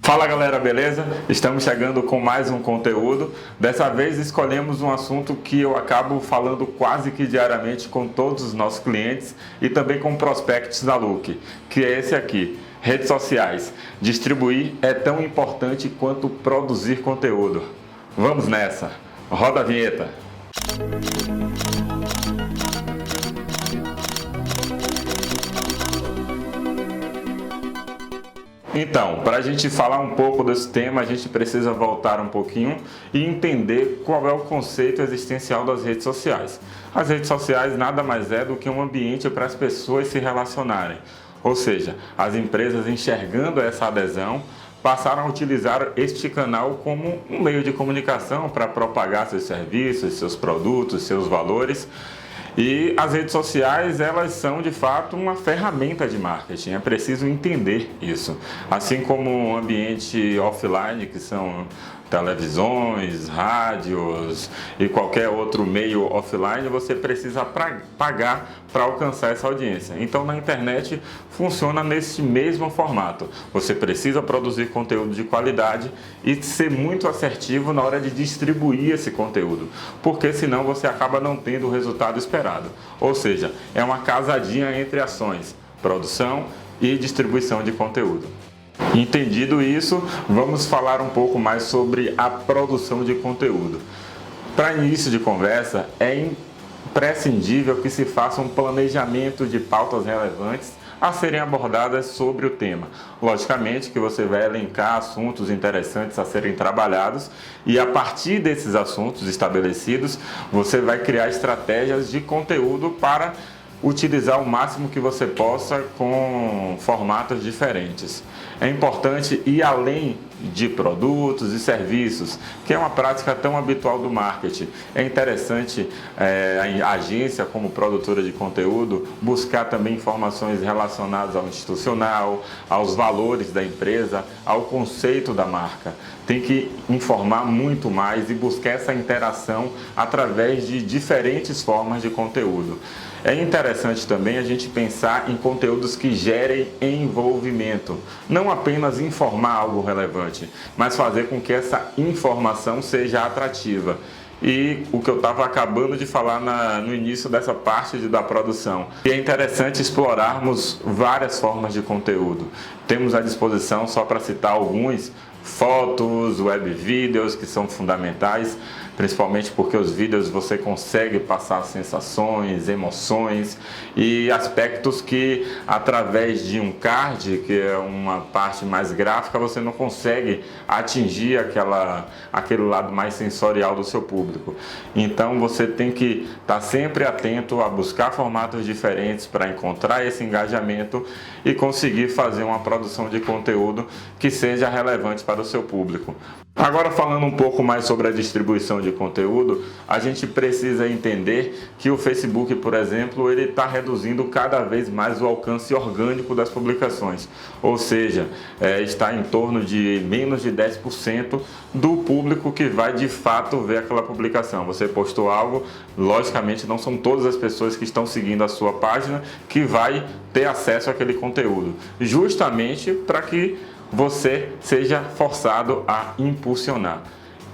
Fala galera, beleza? Estamos chegando com mais um conteúdo. Dessa vez escolhemos um assunto que eu acabo falando quase que diariamente com todos os nossos clientes e também com prospects da Look, que é esse aqui: redes sociais. Distribuir é tão importante quanto produzir conteúdo. Vamos nessa! Roda a vinheta! Então, para a gente falar um pouco desse tema, a gente precisa voltar um pouquinho e entender qual é o conceito existencial das redes sociais. As redes sociais nada mais é do que um ambiente para as pessoas se relacionarem. Ou seja, as empresas, enxergando essa adesão, passaram a utilizar este canal como um meio de comunicação para propagar seus serviços, seus produtos, seus valores. E as redes sociais, elas são de fato uma ferramenta de marketing, é preciso entender isso. Assim como o ambiente offline, que são televisões, rádios e qualquer outro meio offline, você precisa pagar para alcançar essa audiência. Então na internet funciona nesse mesmo formato. Você precisa produzir conteúdo de qualidade e ser muito assertivo na hora de distribuir esse conteúdo, porque senão você acaba não tendo o resultado esperado. Ou seja, é uma casadinha entre ações, produção e distribuição de conteúdo. Entendido isso, vamos falar um pouco mais sobre a produção de conteúdo. Para início de conversa, é imprescindível que se faça um planejamento de pautas relevantes a serem abordadas sobre o tema. Logicamente que você vai elencar assuntos interessantes a serem trabalhados e a partir desses assuntos estabelecidos, você vai criar estratégias de conteúdo para utilizar o máximo que você possa com formatos diferentes. É importante ir além de produtos e serviços, que é uma prática tão habitual do marketing. É interessante a agência, como produtora de conteúdo, buscar também informações relacionadas ao institucional, aos valores da empresa, ao conceito da marca. Tem que informar muito mais e buscar essa interação através de diferentes formas de conteúdo. É interessante também a gente pensar em conteúdos que gerem envolvimento, não apenas informar algo relevante, mas fazer com que essa informação seja atrativa. E o que eu estava acabando de falar no início dessa parte da produção. E é interessante explorarmos várias formas de conteúdo. Temos à disposição, só para citar alguns, fotos, web vídeos, que são fundamentais, principalmente porque os vídeos você consegue passar sensações, emoções e aspectos que através de um card, que é uma parte mais gráfica, você não consegue atingir aquele lado mais sensorial do seu público. Então você tem que estar sempre atento a buscar formatos diferentes para encontrar esse engajamento e conseguir fazer uma produção de conteúdo que seja relevante para o seu público. Agora, falando um pouco mais sobre a distribuição de conteúdo, a gente precisa entender que o Facebook, por exemplo, ele está reduzindo cada vez mais o alcance orgânico das publicações, ou seja, está em torno de menos de 10% do público que vai de fato ver aquela publicação. Você postou algo, logicamente não são todas as pessoas que estão seguindo a sua página que vai ter acesso àquele conteúdo, justamente para que você seja forçado a impulsionar.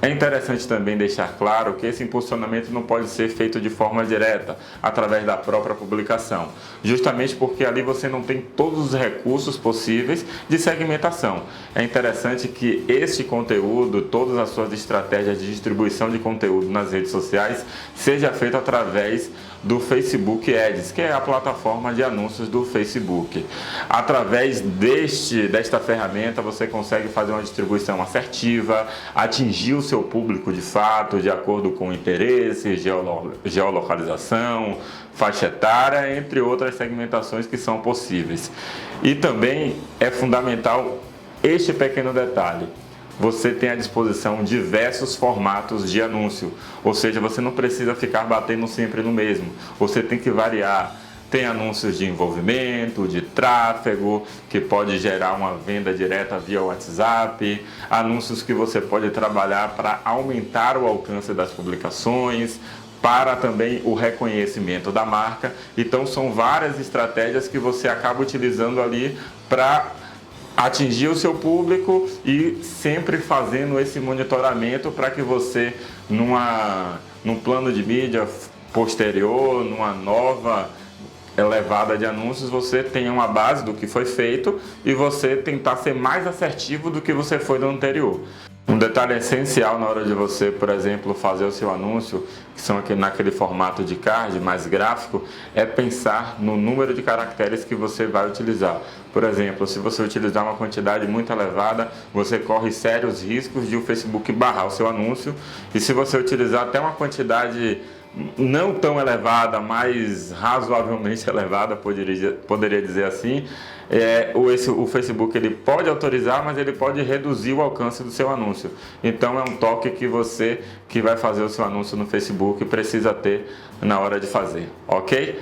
É interessante também deixar claro que esse impulsionamento não pode ser feito de forma direta, através da própria publicação, justamente porque ali você não tem todos os recursos possíveis de segmentação. É interessante que este conteúdo, todas as suas estratégias de distribuição de conteúdo nas redes sociais, seja feito através do Facebook Ads, que é a plataforma de anúncios do Facebook. Através desta ferramenta você consegue fazer uma distribuição assertiva, atingir o seu público de fato, de acordo com interesse, geolocalização, faixa etária, entre outras segmentações que são possíveis. E também é fundamental este pequeno detalhe: você tem à disposição diversos formatos de anúncio, ou seja, você não precisa ficar batendo sempre no mesmo, você tem que variar. Tem anúncios de envolvimento, de tráfego, que pode gerar uma venda direta via WhatsApp, anúncios que você pode trabalhar para aumentar o alcance das publicações, para também o reconhecimento da marca. Então são várias estratégias que você acaba utilizando ali para atingir o seu público e sempre fazendo esse monitoramento para que você, num plano de mídia posterior, numa nova elevada de anúncios, você tenha uma base do que foi feito e você tentar ser mais assertivo do que você foi no anterior. Um detalhe essencial na hora de você, por exemplo, fazer o seu anúncio, que são naquele formato de card, mais gráfico, é pensar no número de caracteres que você vai utilizar. Por exemplo, se você utilizar uma quantidade muito elevada, você corre sérios riscos de o Facebook barrar o seu anúncio. E se você utilizar até uma quantidade não tão elevada, mas razoavelmente elevada, poderia dizer assim, o Facebook ele pode autorizar, mas ele pode reduzir o alcance do seu anúncio. Então é um toque que você que vai fazer o seu anúncio no Facebook precisa ter na hora de fazer, ok?